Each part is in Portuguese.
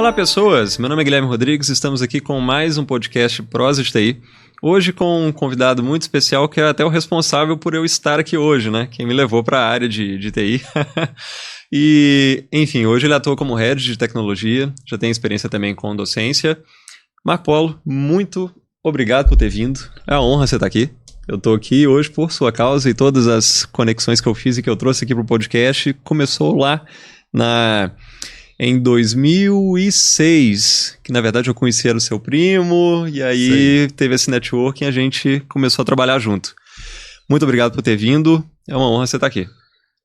Olá pessoas, meu nome é Guilherme Rodrigues, estamos aqui com mais um podcast Prosa de TI. Hoje com um convidado muito especial que é até o responsável por eu estar aqui hoje, né? Quem me levou para a área de TI. E, enfim, hoje ele atua como head de tecnologia, já tem experiência também com docência. Marco Polo, muito obrigado por ter vindo, é uma honra você estar aqui. Eu estou aqui hoje por sua causa e todas as conexões que eu fiz e que eu trouxe aqui para o podcast começou lá em 2006, que na verdade eu conhecia o seu primo, e aí teve esse networking e a gente começou a trabalhar junto. Muito obrigado por ter vindo, é uma honra você estar aqui.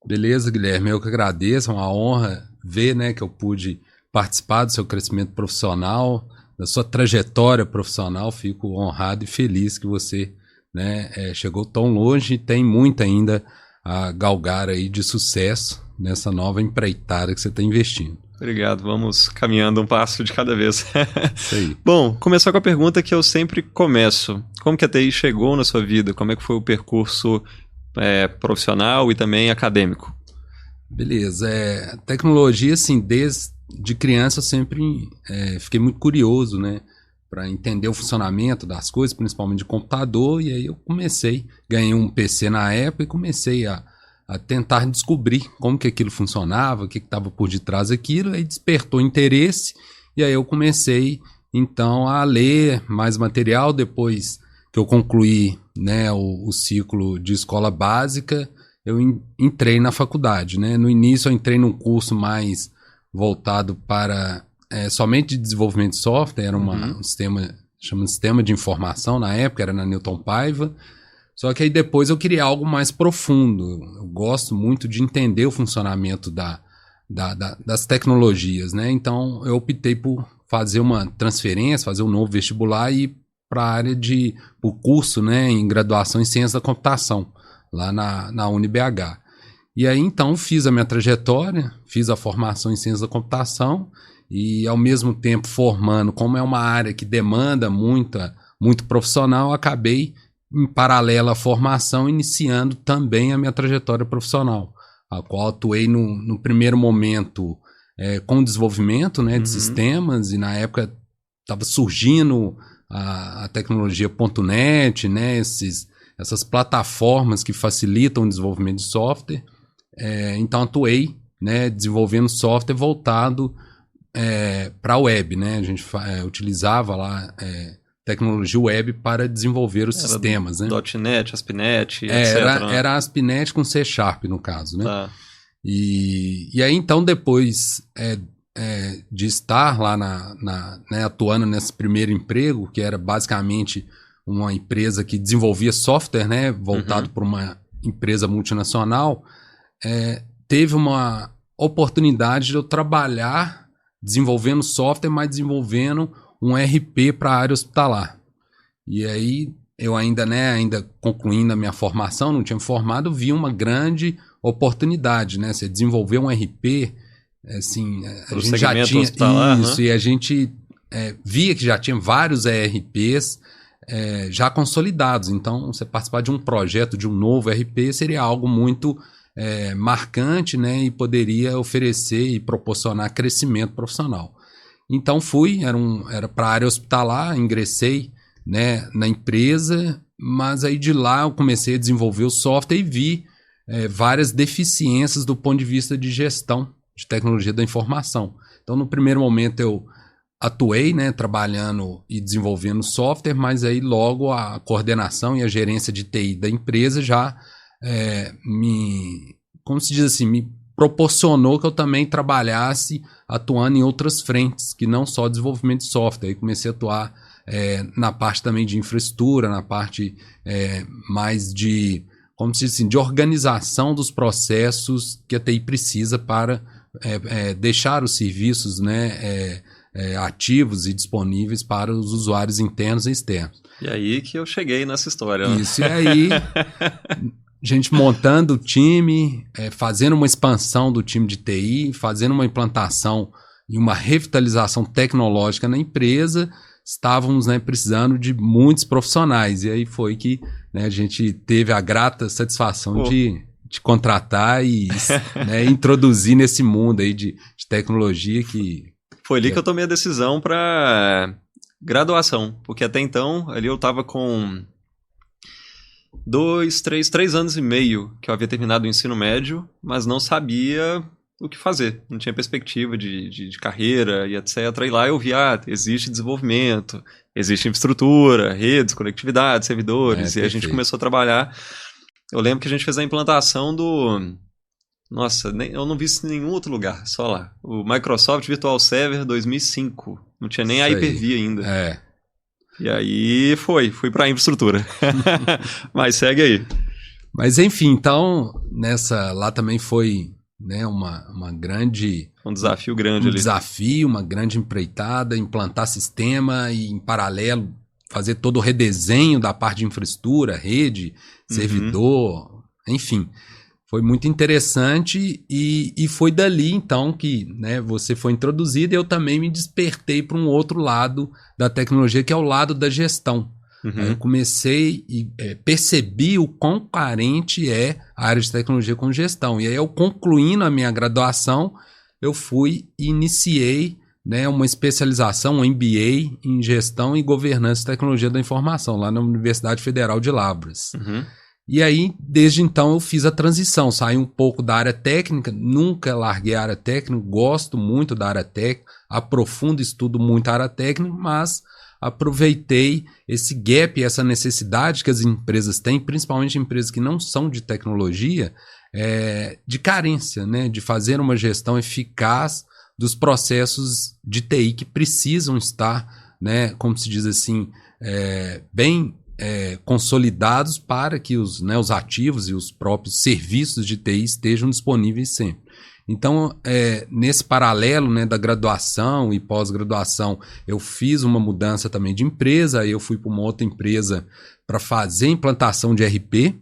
Beleza, Guilherme, eu que agradeço, é uma honra ver, né, que eu pude participar do seu crescimento profissional, da sua trajetória profissional, fico honrado e feliz que você, né, chegou tão longe e tem muito ainda a galgar aí de sucesso nessa nova empreitada que você está investindo. Obrigado, vamos caminhando um passo de cada vez. Isso aí. Bom, começar com a pergunta que eu sempre começo. Como que a TI chegou na sua vida? Como é que foi o percurso profissional e também acadêmico? Beleza, tecnologia, assim, desde criança eu sempre fiquei muito curioso, né, para entender o funcionamento das coisas, principalmente de computador, e aí eu ganhei um PC na época e comecei a tentar descobrir como que aquilo funcionava, o que estava por detrás daquilo, aí despertou interesse, e aí eu comecei, então, a ler mais material. Depois que eu concluí, né, o ciclo de escola básica, eu entrei na faculdade, né? No início eu entrei num curso mais voltado para somente de desenvolvimento de software, era um sistema de informação na época, era na Newton Paiva. Só que aí depois eu queria algo mais profundo. Eu gosto muito de entender o funcionamento das tecnologias, né? Então eu optei por fazer uma transferência, fazer um novo vestibular e ir para a área o curso, né, em graduação em ciência da computação, lá na UniBH. E aí então fiz a minha trajetória, fiz a formação em ciência da computação e ao mesmo tempo formando, como é uma área que demanda muito profissional, acabei em paralelo à formação, iniciando também a minha trajetória profissional, a qual atuei no primeiro momento com desenvolvimento, né, de sistemas, e na época estava surgindo a tecnologia .NET, né, essas plataformas que facilitam o desenvolvimento de software. Então atuei, né, desenvolvendo software voltado para a web, né? A gente utilizava lá tecnologia web para desenvolver os sistemas, né? .NET, ASP.NET, etc. Era ASP.NET com C#, no caso, né? Tá. E aí, então, depois de estar lá né, atuando nesse primeiro emprego, que era basicamente uma empresa que desenvolvia software, né, voltado para uma empresa multinacional, teve uma oportunidade de eu trabalhar desenvolvendo software, mas desenvolvendo um RP para a área hospitalar. E aí eu ainda concluindo a minha formação, não tinha me formado, vi uma grande oportunidade, né? Você desenvolver um RP, assim, a gente já tinha hospitalar, isso, né? E a gente via que já tinha vários ERPs já consolidados. Então, você participar de um projeto de um novo RP seria algo muito marcante, né? E poderia oferecer e proporcionar crescimento profissional. Então era para a área hospitalar, ingressei, né, na empresa, mas aí de lá eu comecei a desenvolver o software e vi várias deficiências do ponto de vista de gestão de tecnologia da informação. Então no primeiro momento eu atuei, né, trabalhando e desenvolvendo software, mas aí logo a coordenação e a gerência de TI da empresa já me proporcionou que eu também trabalhasse atuando em outras frentes, que não só desenvolvimento de software. Aí comecei a atuar na parte também de infraestrutura, na parte mais de organização dos processos que a TI precisa para deixar os serviços, né, ativos e disponíveis para os usuários internos e externos. E aí que eu cheguei nessa história. Né? Isso, e aí gente montando o time, fazendo uma expansão do time de TI, fazendo uma implantação e uma revitalização tecnológica na empresa, estávamos, né, precisando de muitos profissionais. E aí foi que, né, a gente teve a grata satisfação de contratar e né, introduzir nesse mundo aí de tecnologia que Foi ali que eu tomei a decisão para graduação, porque até então ali eu estava com 3 anos e meio que eu havia terminado o ensino médio, mas não sabia o que fazer, não tinha perspectiva de carreira e etc. E lá eu vi, existe desenvolvimento, existe infraestrutura, redes, conectividade, servidores, e a gente começou a trabalhar. Eu lembro que a gente fez a implantação do... Nossa, eu não vi isso em nenhum outro lugar, só lá. O Microsoft Virtual Server 2005. Não tinha nem a Hyper-V ainda. E aí fui para a infraestrutura. Mas segue aí. Mas enfim, então, lá também foi, né, uma grande... Um desafio grande ali. Desafio, uma grande empreitada, implantar sistema e, em paralelo, fazer todo o redesenho da parte de infraestrutura, rede, servidor, enfim... Foi muito interessante e foi dali, então, que, né, você foi introduzido e eu também me despertei para um outro lado da tecnologia, que é o lado da gestão. Aí eu comecei e percebi o quão carente é a área de tecnologia com gestão. E aí, eu concluindo a minha graduação, eu fui e iniciei, né, uma especialização, um MBA em gestão e governança e tecnologia da informação, lá na Universidade Federal de Lavras. E aí, desde então, eu fiz a transição, saí um pouco da área técnica, nunca larguei a área técnica, gosto muito da área técnica, aprofundo, estudo muito a área técnica, mas aproveitei esse gap, essa necessidade que as empresas têm, principalmente empresas que não são de tecnologia, de carência, né, de fazer uma gestão eficaz dos processos de TI que precisam estar, né, como se diz assim, bem... consolidados para que os ativos e os próprios serviços de TI estejam disponíveis sempre. Então, nesse paralelo, né, da graduação e pós-graduação, eu fiz uma mudança também de empresa, aí eu fui para uma outra empresa para fazer implantação de RP.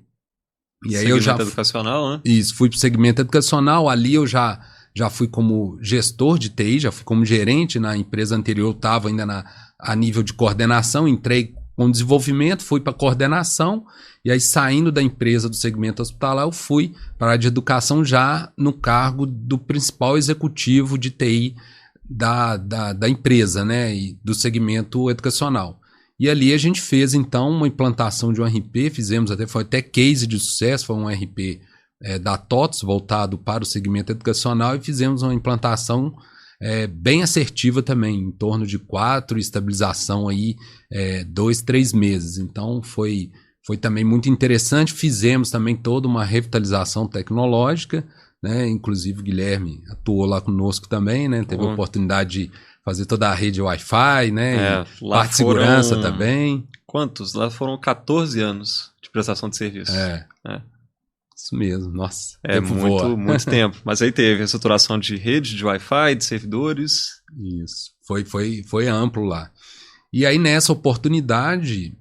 E aí segmento educacional, né? Isso, fui para o segmento educacional, ali eu já fui como gestor de TI, já fui como gerente, na empresa anterior eu estava ainda a nível de coordenação, entrei com desenvolvimento, fui para coordenação, e aí saindo da empresa do segmento hospitalar, eu fui para a área de educação já no cargo do principal executivo de TI da empresa, né, e do segmento educacional. E ali a gente fez, então, uma implantação de um RP, foi até case de sucesso, foi um RP da TOTS, voltado para o segmento educacional, e fizemos uma implantação bem assertiva também, em torno de 4, estabilização aí 2, 3 meses. Então foi também muito interessante. Fizemos também toda uma revitalização tecnológica, né? Inclusive o Guilherme atuou lá conosco também, né? Teve a oportunidade de fazer toda a rede Wi-Fi, né? Parte de segurança também. Quantos? Lá foram 14 anos de prestação de serviço. Isso mesmo, nossa. Muito tempo. Mas aí teve estruturação de rede, de Wi-Fi, de servidores. Isso. Foi amplo lá. E aí, nessa oportunidade,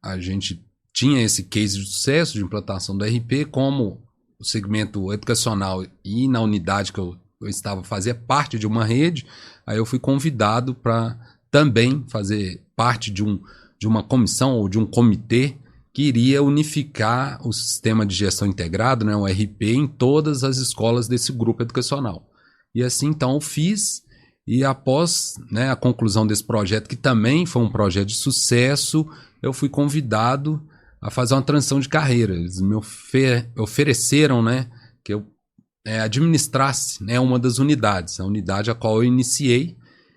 a gente tinha esse case de sucesso de implantação do RP, como o segmento educacional e na unidade que eu estava fazia parte de uma rede. Aí eu fui convidado para também fazer parte de uma comissão ou de um comitê que iria unificar o sistema de gestão integrado, né, o RP, em todas as escolas desse grupo educacional. E assim, então, eu fiz, e após, né, a conclusão desse projeto, que também foi um projeto de sucesso, eu fui convidado a fazer uma transição de carreira. Eles me ofereceram, né, que eu administrasse, né, uma das unidades, a unidade a qual eu iniciei,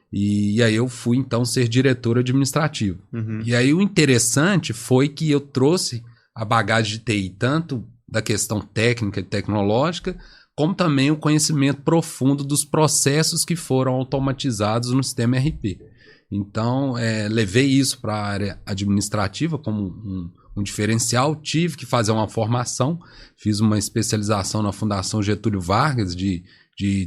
e aí eu fui, então, ser diretor administrativo. E aí o interessante foi que eu trouxe a bagagem de TI, tanto da questão técnica e tecnológica, como também o conhecimento profundo dos processos que foram automatizados no sistema RP. Então, levei isso para a área administrativa como um diferencial, tive que fazer uma formação, fiz uma especialização na Fundação Getúlio Vargas de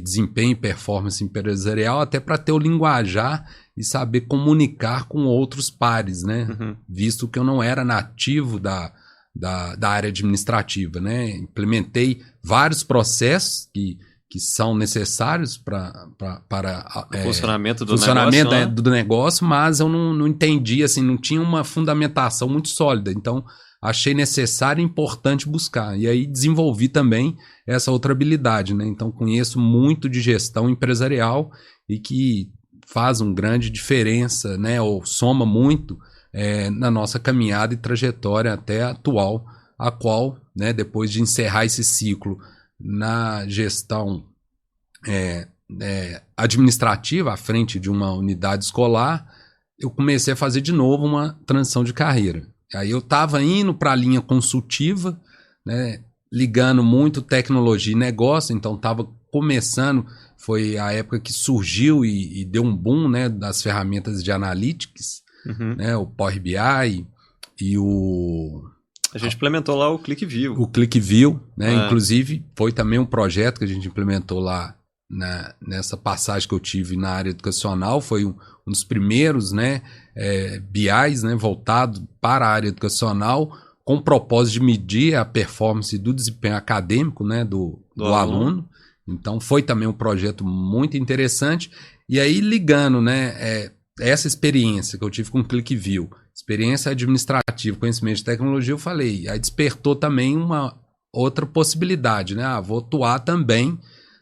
desempenho e performance empresarial, até para ter o linguajar e saber comunicar com outros pares, né? Visto que eu não era nativo da área administrativa, né? Implementei vários processos que são necessários para o funcionamento do negócio, mas eu não entendi, assim, não tinha uma fundamentação muito sólida. Então, achei necessário e importante buscar. E aí desenvolvi também essa outra habilidade, né? Então conheço muito de gestão empresarial e que faz uma grande diferença, né? Ou soma muito na nossa caminhada e trajetória até atual, a qual, né, depois de encerrar esse ciclo na gestão administrativa à frente de uma unidade escolar, eu comecei a fazer de novo uma transição de carreira. Aí eu estava indo para a linha consultiva, né, ligando muito tecnologia e negócio, então estava começando, foi a época que surgiu e deu um boom, né, das ferramentas de analytics, né, o Power BI e o... A gente implementou lá o ClickView. O ClickView, né, inclusive foi também um projeto que a gente implementou lá nessa passagem que eu tive na área educacional, foi um dos primeiros, né, BIs, né, voltado para a área educacional, com o propósito de medir a performance do desempenho acadêmico, né, do aluno. Então foi também um projeto muito interessante. E aí ligando, né, essa experiência que eu tive com o ClickView, experiência administrativa, conhecimento de tecnologia, eu falei, aí despertou também uma outra possibilidade, né, vou atuar também,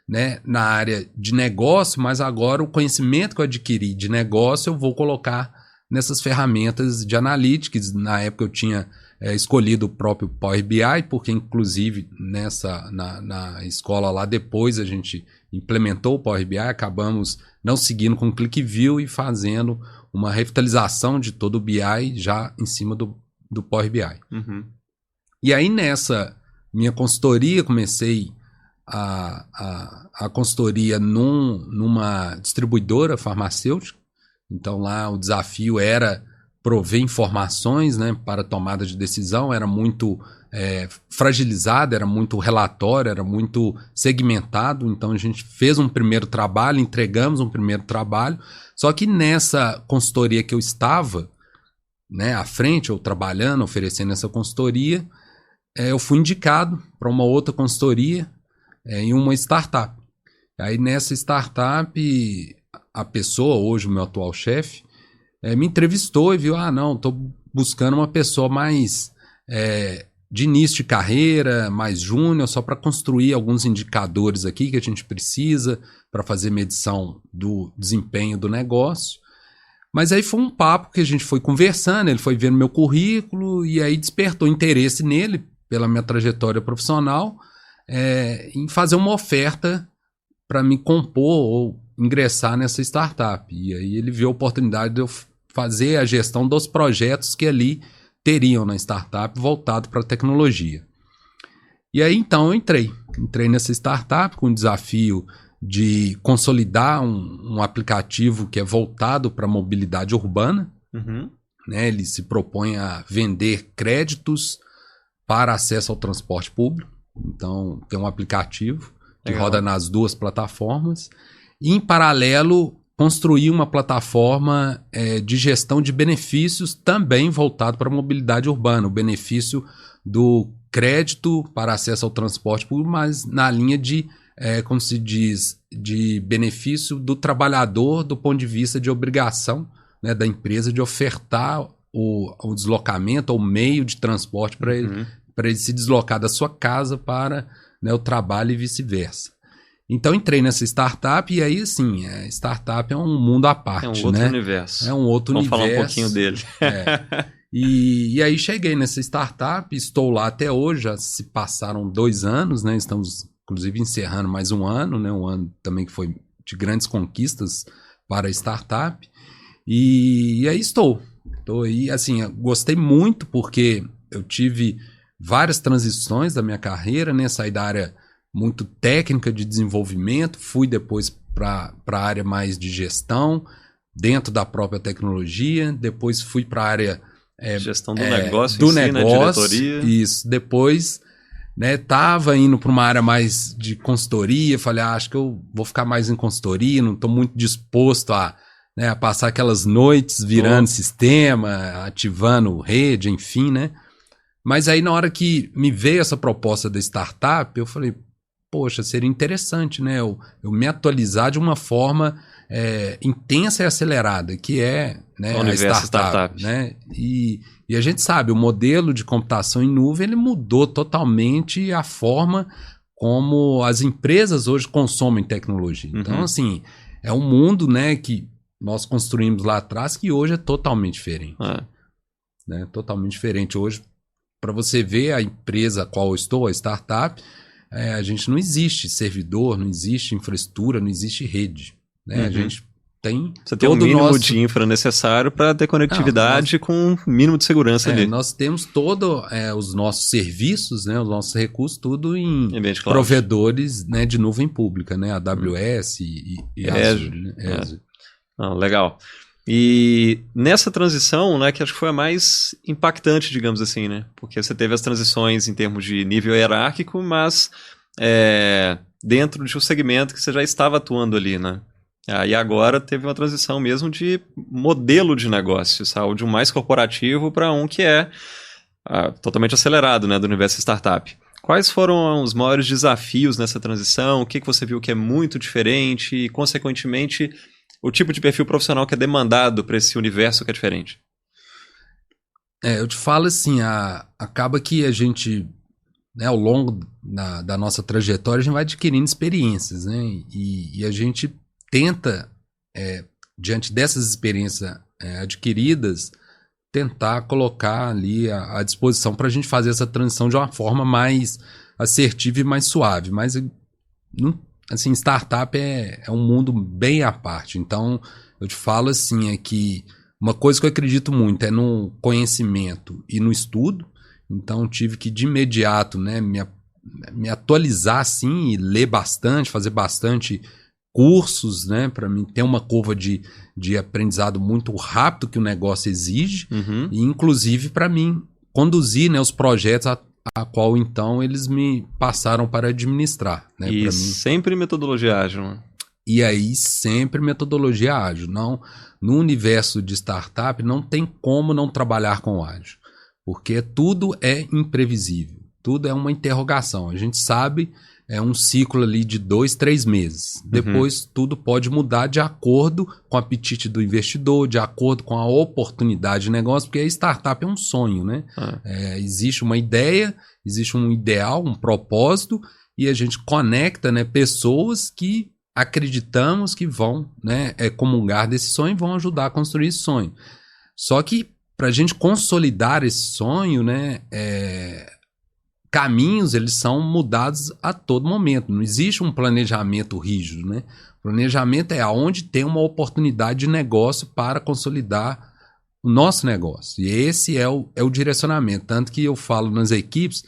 né, na área de negócio, mas agora o conhecimento que eu adquiri de negócio eu vou colocar nessas ferramentas de analytics. Na época eu tinha escolhido o próprio Power BI, porque inclusive na escola lá depois a gente implementou o Power BI, acabamos não seguindo com o ClickView e fazendo uma revitalização de todo o BI já em cima do Power BI. E aí nessa minha consultoria comecei a consultoria numa distribuidora farmacêutica. Então lá o desafio era prover informações, né, para tomada de decisão, era muito fragilizado, era muito relatório, era muito segmentado. Então a gente fez um primeiro trabalho, entregamos um primeiro trabalho, só que nessa consultoria que eu estava, né, à frente, ou trabalhando, oferecendo essa consultoria, eu fui indicado para uma outra consultoria em uma startup. Aí nessa startup, a pessoa, hoje o meu atual chefe, me entrevistou e viu, não, estou buscando uma pessoa mais de início de carreira, mais júnior, só para construir alguns indicadores aqui que a gente precisa para fazer medição do desempenho do negócio. Mas aí foi um papo que a gente foi conversando, ele foi vendo meu currículo e aí despertou interesse nele, pela minha trajetória profissional, em fazer uma oferta para me compor ou ingressar nessa startup. E aí ele viu a oportunidade de eu fazer a gestão dos projetos que ali teriam na startup voltado para a tecnologia. E aí então eu entrei nessa startup com o desafio de consolidar um aplicativo que é voltado para a mobilidade urbana. Né? Ele se propõe a vender créditos para acesso ao transporte público. Então tem um aplicativo que roda nas duas plataformas. E em paralelo construir uma plataforma de gestão de benefícios também voltado para a mobilidade urbana. O benefício do crédito para acesso ao transporte público, mas na linha de, como se diz, de benefício do trabalhador do ponto de vista de obrigação, né, da empresa de ofertar o deslocamento, o meio de transporte para ele se deslocar da sua casa para, né, o trabalho e vice-versa. Então entrei nessa startup e aí, assim, a startup é um mundo à parte, né? É um outro universo. É um outro universo. Vamos falar um pouquinho dele. E aí cheguei nessa startup, estou lá até hoje, já se passaram 2 anos, né? Estamos, inclusive, encerrando mais um ano, né? Um ano também que foi de grandes conquistas para a startup. E aí estou aí, assim, gostei muito porque eu tive várias transições da minha carreira, né? Saí da área muito técnica de desenvolvimento, fui depois para a área mais de gestão, dentro da própria tecnologia, depois fui para a área gestão do negócio, do em si, negócio, né? Diretoria. Isso, depois, né, tava indo para uma área mais de consultoria, falei, acho que eu vou ficar mais em consultoria, não estou muito disposto a passar aquelas noites virando sistema, ativando rede, enfim, né? Mas aí na hora que me veio essa proposta da startup, eu falei, poxa, seria interessante, né? Eu me atualizar de uma forma intensa e acelerada, que é, né, o universo startup. Né? E a gente sabe, o modelo de computação em nuvem ele mudou totalmente a forma como as empresas hoje consomem tecnologia. Então, assim, é um mundo, né, que nós construímos lá atrás que hoje é totalmente diferente. Né? Totalmente diferente. Hoje, para você ver a empresa a qual eu estou, a startup, a gente não existe servidor, não existe infraestrutura, não existe rede. Né? A gente tem Você tem o mínimo de infra necessário para ter conectividade com um mínimo de segurança ali. Nós temos todos os nossos serviços, né, os nossos recursos, tudo em provedores, né, de nuvem pública, né, AWS e Azure. Né? Legal. E nessa transição, né, que acho que foi a mais impactante, digamos assim, né? Porque você teve as transições em termos de nível hierárquico, mas dentro de um segmento que você já estava atuando ali, né? E agora teve uma transição mesmo de modelo de negócio, sabe? De um mais corporativo para um que é totalmente acelerado, né, do universo startup. Quais foram os maiores desafios nessa transição? O que você viu que é muito diferente e, consequentemente, o tipo de perfil profissional que é demandado para esse universo que é diferente? Eu te falo assim, acaba que a gente, né, ao longo da nossa trajetória, a gente vai adquirindo experiências, né? E a gente tenta, diante dessas experiências adquiridas, tentar colocar ali à disposição para a gente fazer essa transição de uma forma mais assertiva e mais suave. Mas, assim, startup é um mundo bem à parte. Então, eu te falo assim, que uma coisa que eu acredito muito é no conhecimento e no estudo. Então, tive que de imediato, né, me atualizar assim, e ler bastante, fazer bastante cursos, né, para mim ter uma curva de aprendizado muito rápido que o negócio exige, e inclusive para mim conduzir, né, os projetos a qual então eles me passaram para administrar. Né, e mim. Sempre metodologia ágil. Né? E aí sempre metodologia ágil. Não, no universo de startup não tem como não trabalhar com ágil, porque tudo é imprevisível, tudo é uma interrogação. A gente sabe um ciclo ali de 2, 3 meses. Depois tudo pode mudar de acordo com o apetite do investidor, de acordo com a oportunidade de negócio, porque a startup é um sonho, né? Existe uma ideia, existe um ideal, um propósito, e a gente conecta, né, pessoas que acreditamos que vão, né, comungar desse sonho e vão ajudar a construir esse sonho. Só que para a gente consolidar esse sonho, né, caminhos eles são mudados a todo momento. Não existe um planejamento rígido, né? Planejamento é aonde tem uma oportunidade de negócio para consolidar o nosso negócio. E esse é o direcionamento. Tanto que eu falo nas equipes,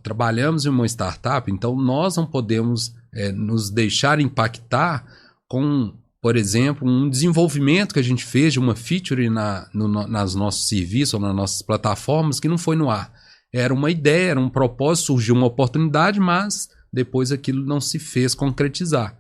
trabalhamos em uma startup, então nós não podemos nos deixar impactar com, por exemplo, um desenvolvimento que a gente fez de uma feature nas nossos serviços ou nas nossas plataformas que não foi no ar. Era uma ideia, era um propósito, surgiu uma oportunidade, mas depois aquilo não se fez concretizar.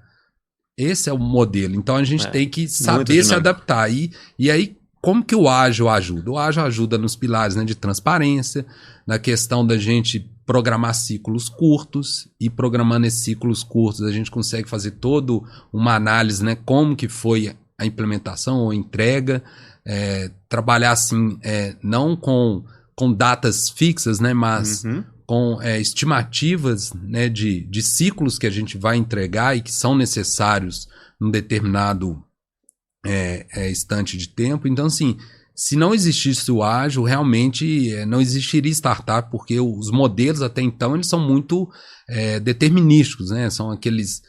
Esse é o modelo. Então a gente tem que saber se adaptar. E aí, como que o ágil ajuda? O ágil ajuda nos pilares, né, de transparência, na questão da gente programar ciclos curtos, e programando esses ciclos curtos a gente consegue fazer toda uma análise, né, como que foi a implementação ou a entrega, trabalhar assim, não com datas fixas, né, mas com estimativas, né, de ciclos que a gente vai entregar e que são necessários num determinado instante de tempo. Então, assim, se não existisse o ágil, realmente não existiria startup, porque os modelos até então eles são muito determinísticos, né? São aqueles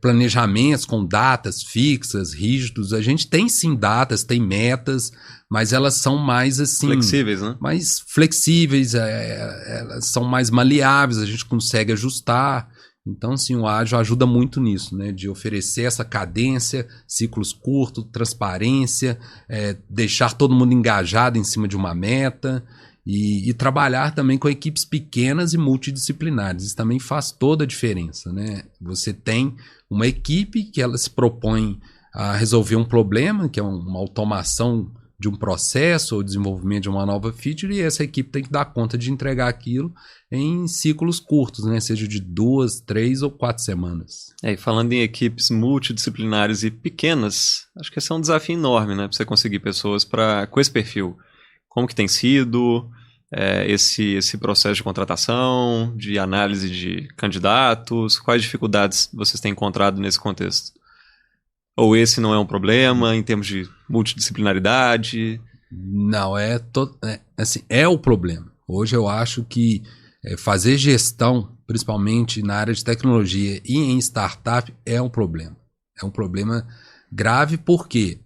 planejamentos com datas fixas, rígidos. A gente tem sim datas, tem metas, mas elas são mais assim... flexíveis, né? Mais flexíveis, elas são mais maleáveis, a gente consegue ajustar. Então, sim, o ágil ajuda muito nisso, né? De oferecer essa cadência, ciclos curtos, transparência, deixar todo mundo engajado em cima de uma meta e trabalhar também com equipes pequenas e multidisciplinares. Isso também faz toda a diferença, né? Você tem uma equipe que ela se propõe a resolver um problema, que é uma automação de um processo ou desenvolvimento de uma nova feature, e essa equipe tem que dar conta de entregar aquilo em ciclos curtos, né? Seja de 2, 3 ou 4 semanas. E falando em equipes multidisciplinares e pequenas, acho que esse é um desafio enorme, né? Para você conseguir pessoas com esse perfil. Como que tem sido esse processo de contratação, de análise de candidatos? Quais dificuldades vocês têm encontrado nesse contexto? Ou esse não é um problema em termos de multidisciplinaridade? Não, é o problema. Hoje eu acho que fazer gestão, principalmente na área de tecnologia e em startup, é um problema. É um problema grave porque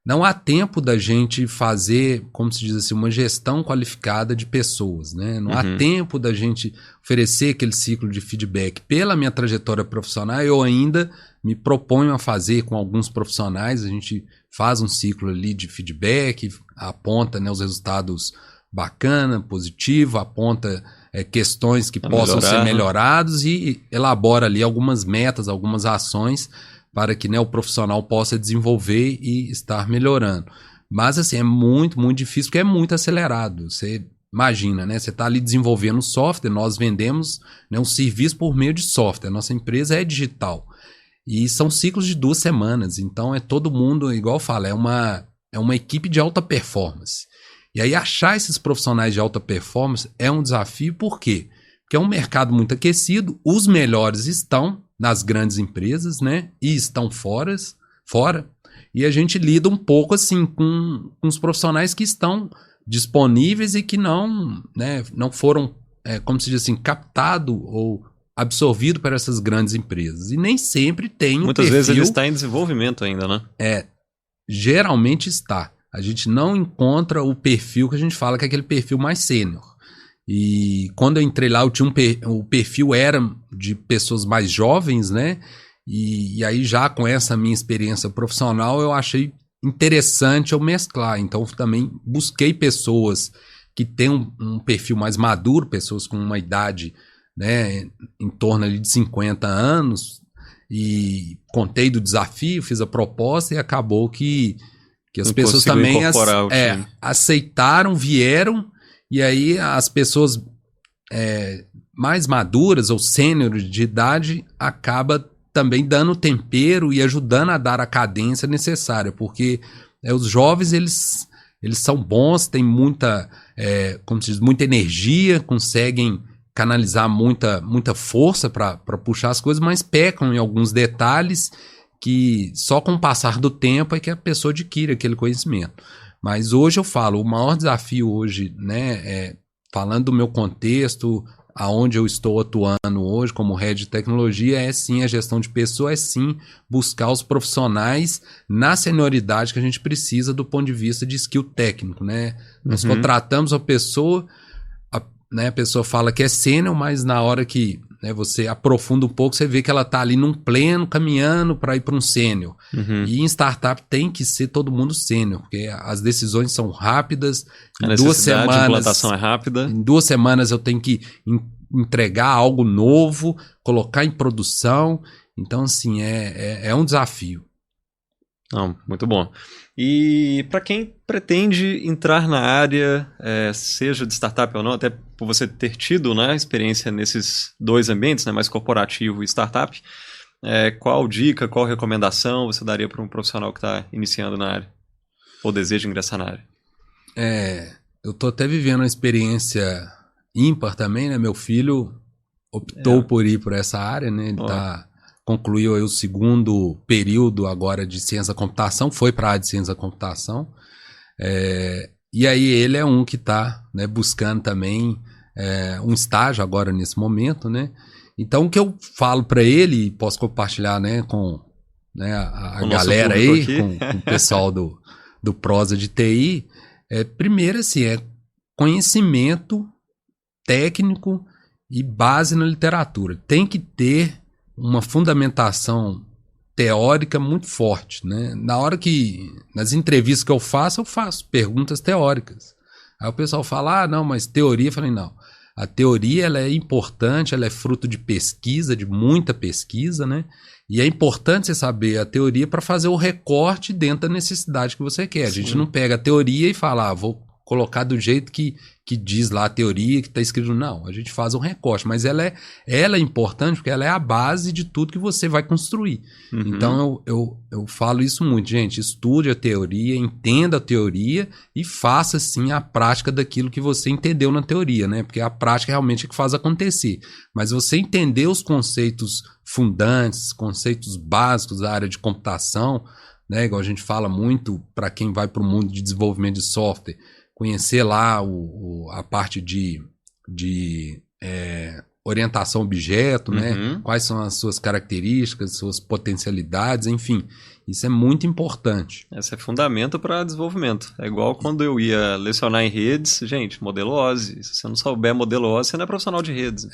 não há tempo da gente fazer, como se diz assim, uma gestão qualificada de pessoas, né? Não há tempo da gente oferecer aquele ciclo de feedback. Pela minha trajetória profissional, eu ainda me proponho a fazer com alguns profissionais. A gente faz um ciclo ali de feedback, aponta, né, os resultados bacana, positivo, aponta questões que possam ser melhorados e elabora ali algumas metas, algumas ações para que, né, o profissional possa desenvolver e estar melhorando. Mas assim, é muito, muito difícil porque é muito acelerado. Você imagina, né? Você está ali desenvolvendo software, nós vendemos, né, um serviço por meio de software. Nossa empresa é digital. E são ciclos de 2 semanas. Então é todo mundo, igual eu falo, é uma equipe de alta performance. E aí achar esses profissionais de alta performance é um desafio. Por quê? Porque é um mercado muito aquecido, os melhores estão nas grandes empresas, né? E estão fora. E a gente lida um pouco assim com os profissionais que estão disponíveis e que não foram, como se diz assim, captado ou absorvido por essas grandes empresas. E nem sempre tem um Muitas vezes ele está em desenvolvimento ainda, né? Geralmente está. A gente não encontra o perfil que a gente fala que é aquele perfil mais sênior. E quando eu entrei lá, eu tinha o perfil era de pessoas mais jovens, né? E aí já com essa minha experiência profissional, eu achei interessante eu mesclar. Então também busquei pessoas que têm um perfil mais maduro, pessoas com uma idade, né, em torno ali de 50 anos, e contei do desafio, fiz a proposta e acabou que as pessoas também aceitaram, vieram. E aí as pessoas mais maduras ou sêniores de idade acaba também dando tempero e ajudando a dar a cadência necessária, porque os jovens eles são bons, têm muita, como se diz, muita energia, conseguem canalizar muita força para puxar as coisas, mas pecam em alguns detalhes que só com o passar do tempo é que a pessoa adquire aquele conhecimento. Mas hoje eu falo, o maior desafio hoje, né, falando do meu contexto, aonde eu estou atuando hoje como head de tecnologia, é sim a gestão de pessoas, é sim buscar os profissionais na senioridade que a gente precisa do ponto de vista de skill técnico, né? Nós contratamos a pessoa, né, a pessoa fala que é sênior, mas na hora que, né, você aprofunda um pouco, você vê que ela está ali num pleno, caminhando para ir para um sênior. E em startup tem que ser todo mundo sênior, porque as decisões são rápidas. A 2 semanas, de implantação é rápida. Em 2 semanas eu tenho que entregar algo novo, colocar em produção. Então, assim, é um desafio. Não, muito bom. E para quem pretende entrar na área, seja de startup ou não, até por você ter tido, né, experiência nesses 2 ambientes, né, mais corporativo e startup, qual dica, qual recomendação você daria para um profissional que está iniciando na área ou deseja ingressar na área? Eu estou até vivendo uma experiência ímpar também, né? Meu filho optou por ir por essa área, né? Ele concluiu aí o 2º período agora de ciência da computação, foi para a área de ciência da computação. E aí ele é um que está, né, buscando também um estágio agora nesse momento, né? Então o que eu falo para ele, posso compartilhar, né, com, né, a galera aí, com o pessoal do Prosa de TI, primeiro assim, conhecimento técnico e base na literatura. Tem que ter uma fundamentação teórica muito forte, né? Na hora que, nas entrevistas que eu faço perguntas teóricas. Aí o pessoal fala, não, mas teoria, eu falei, não. A teoria ela é importante, ela é fruto de pesquisa, de muita pesquisa, né? E é importante você saber a teoria para fazer o recorte dentro da necessidade que você quer. A gente não pega a teoria e fala, vou colocar do jeito que diz lá a teoria, que está escrito. Não, a gente faz um recorte, mas ela é importante porque ela é a base de tudo que você vai construir. Então eu falo isso muito, gente, estude a teoria, entenda a teoria e faça sim a prática daquilo que você entendeu na teoria, né? Porque a prática realmente é que faz acontecer. Mas você entender os conceitos fundantes, conceitos básicos da área de computação, né? Igual a gente fala muito para quem vai para o mundo de desenvolvimento de software, conhecer lá a parte de orientação objeto, né? Quais são as suas características, suas potencialidades, enfim. Isso é muito importante. Esse é fundamento para desenvolvimento. É igual quando eu ia lecionar em redes, gente, modelo OSI. Se você não souber modelo OSI, você não é profissional de redes.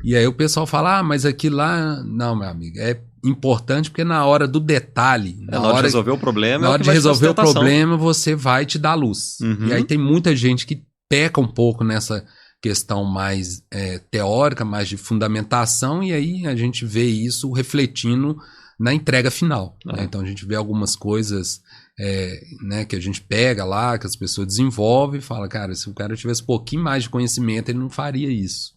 E aí o pessoal fala, mas aquilo lá... Não, meu amigo, é importante porque na hora do detalhe... Na hora de resolver o problema... Na hora de resolver o problema, você vai te dar luz. E aí tem muita gente que peca um pouco nessa questão mais teórica, mais de fundamentação, e aí a gente vê isso refletindo na entrega final. Né? Então a gente vê algumas coisas né, que a gente pega lá, que as pessoas desenvolvem e fala, cara, se o cara tivesse um pouquinho mais de conhecimento, ele não faria isso.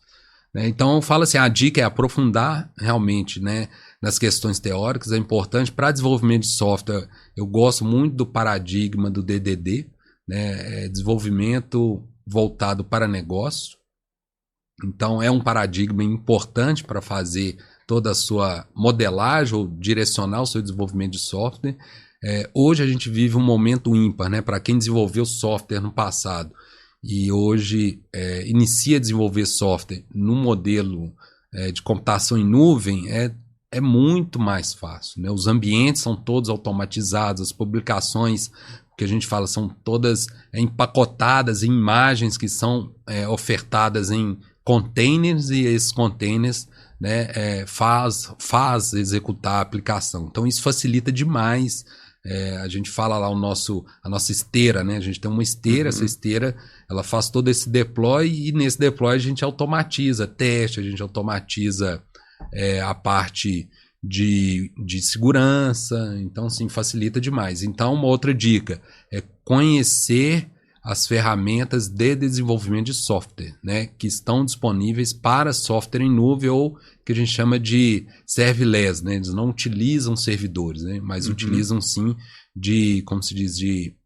Então eu falo assim, a dica é aprofundar realmente, né, nas questões teóricas, é importante para desenvolvimento de software. Eu gosto muito do paradigma do DDD, né, desenvolvimento voltado para negócio. Então é um paradigma importante para fazer toda a sua modelagem ou direcionar o seu desenvolvimento de software. Hoje a gente vive um momento ímpar, né, para quem desenvolveu software no passado e hoje inicia a desenvolver software no modelo de computação em nuvem, é muito mais fácil. Né? Os ambientes são todos automatizados, as publicações que a gente fala são todas empacotadas em imagens que são ofertadas em containers, e esses containers, né, faz executar a aplicação. Então isso facilita demais. A gente fala lá a nossa esteira, né? A gente tem uma esteira, essa esteira ela faz todo esse deploy, e nesse deploy a gente automatiza teste, a gente automatiza a parte de segurança, então sim, facilita demais. Então uma outra dica é conhecer as ferramentas de desenvolvimento de software, né, que estão disponíveis para software em nuvem, ou que a gente chama de serverless, né? Eles não utilizam servidores, né, mas utilizam sim como se diz, de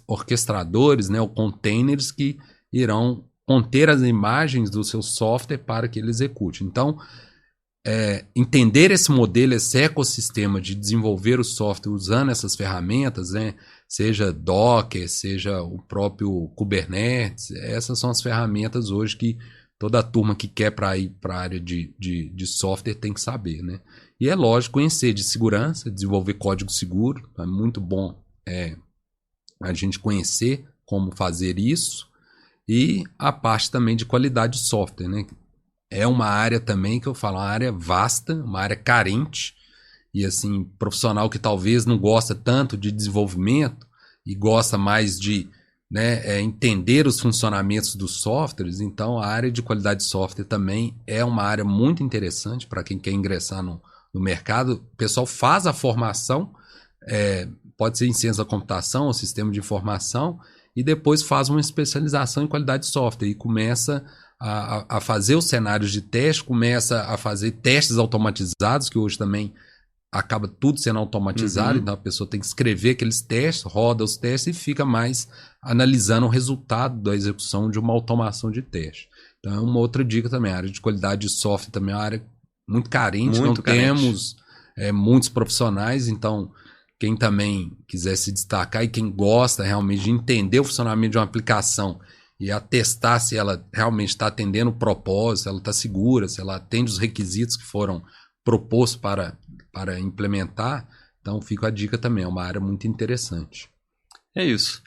orquestradores, né, ou containers que irão conter as imagens do seu software para que ele execute. Então, entender esse modelo, esse ecossistema de desenvolver o software usando essas ferramentas, né, seja Docker, seja o próprio Kubernetes, essas são as ferramentas hoje que toda a turma que quer ir para a área de software tem que saber, né? E é lógico conhecer de segurança, desenvolver código seguro, é muito bom a gente conhecer como fazer isso, e a parte também de qualidade de software, né? É uma área também que eu falo, uma área vasta, uma área carente, e assim, profissional que talvez não gosta tanto de desenvolvimento e gosta mais de, né, entender os funcionamentos dos softwares. Então a área de qualidade de software também é uma área muito interessante para quem quer ingressar no mercado. O pessoal faz a formação, pode ser em ciência da computação ou sistema de informação, e depois faz uma especialização em qualidade de software e começa a fazer os cenários de teste, começa a fazer testes automatizados, que hoje também acaba tudo sendo automatizado. Então a pessoa tem que escrever aqueles testes, roda os testes e fica mais analisando o resultado da execução de uma automação de teste. Então é uma outra dica também. A área de qualidade de software também é uma área muito carente, temos muitos profissionais. Então quem também quiser se destacar e quem gosta realmente de entender o funcionamento de uma aplicação e atestar se ela realmente está atendendo o propósito, se ela está segura, se ela atende os requisitos que foram propostos para implementar, então fica a dica também, é uma área muito interessante. É isso.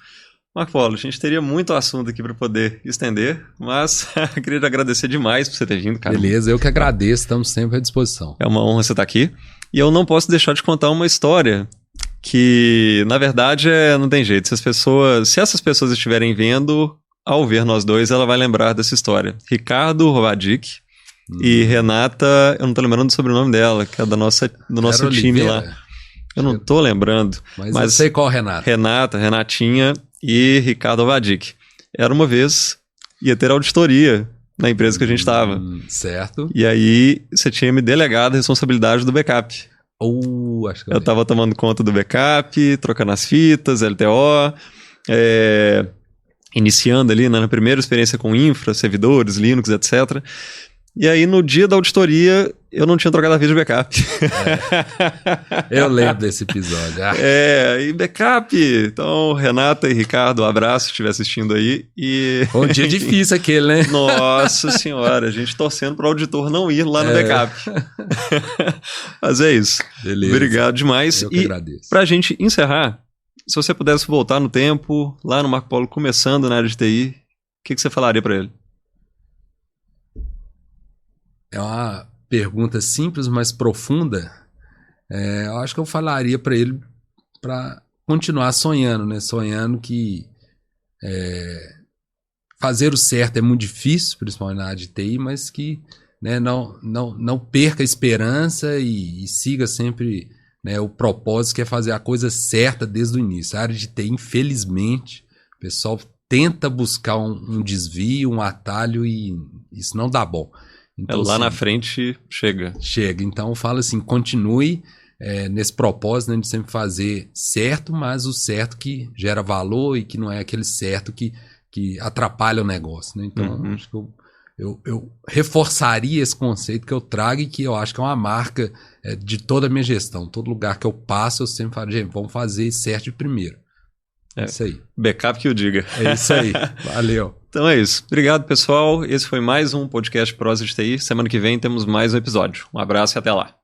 Marco Polo, a gente teria muito assunto aqui para poder estender, mas eu queria te agradecer demais por você ter vindo, cara. Beleza, eu que agradeço, estamos sempre à disposição. É uma honra você estar aqui. E eu não posso deixar de contar uma história que, na verdade, não tem jeito. Se essas pessoas estiverem vendo, ao ver nós dois, ela vai lembrar dessa história. Ricardo Rovadic e Renata, eu não tô lembrando do sobrenome dela, que é do nosso time Oliveira. lá. Eu não tô lembrando. Mas eu sei qual Renata. Renatinha e Ricardo Rovadic. Era uma vez, ia ter auditoria na empresa que a gente estava. Certo. E aí você tinha me delegado a responsabilidade do backup. Acho que eu tava tomando conta do backup, trocando as fitas, LTO, iniciando ali na primeira experiência com infra, servidores, Linux, etc. E aí no dia da auditoria eu não tinha trocado a fita de backup. Eu lembro desse episódio. E backup. Então, Renata e Ricardo, um abraço se estiver assistindo aí. Foi um dia difícil aquele, né? Nossa senhora, a gente torcendo para o auditor não ir lá no backup. Mas é isso. Beleza. Obrigado demais. Eu que agradeço. Para a gente encerrar, se você pudesse voltar no tempo, lá no Marco Polo, começando na área de TI, o que você falaria para ele? É uma pergunta simples, mas profunda. Eu acho que eu falaria para ele para continuar sonhando, né? Sonhando que fazer o certo é muito difícil, principalmente na área de TI, mas que, né, não perca a esperança e siga sempre, né, o propósito, que é fazer a coisa certa desde o início. A área de TI, infelizmente, o pessoal tenta buscar um desvio, um atalho, e isso não dá bom. Então, lá na frente chega. Então fala assim, continue nesse propósito, né, de sempre fazer certo, mas o certo que gera valor e que não é aquele certo que atrapalha o negócio, né? Então acho que eu reforçaria esse conceito que eu trago e que eu acho que é uma marca de toda a minha gestão. Todo lugar que eu passo, eu sempre falo, gente, vamos fazer certo de primeiro. É isso aí. Backup que o diga. É isso aí. Valeu. Então é isso. Obrigado, pessoal. Esse foi mais um podcast Prosa de TI. Semana que vem temos mais um episódio. Um abraço e até lá.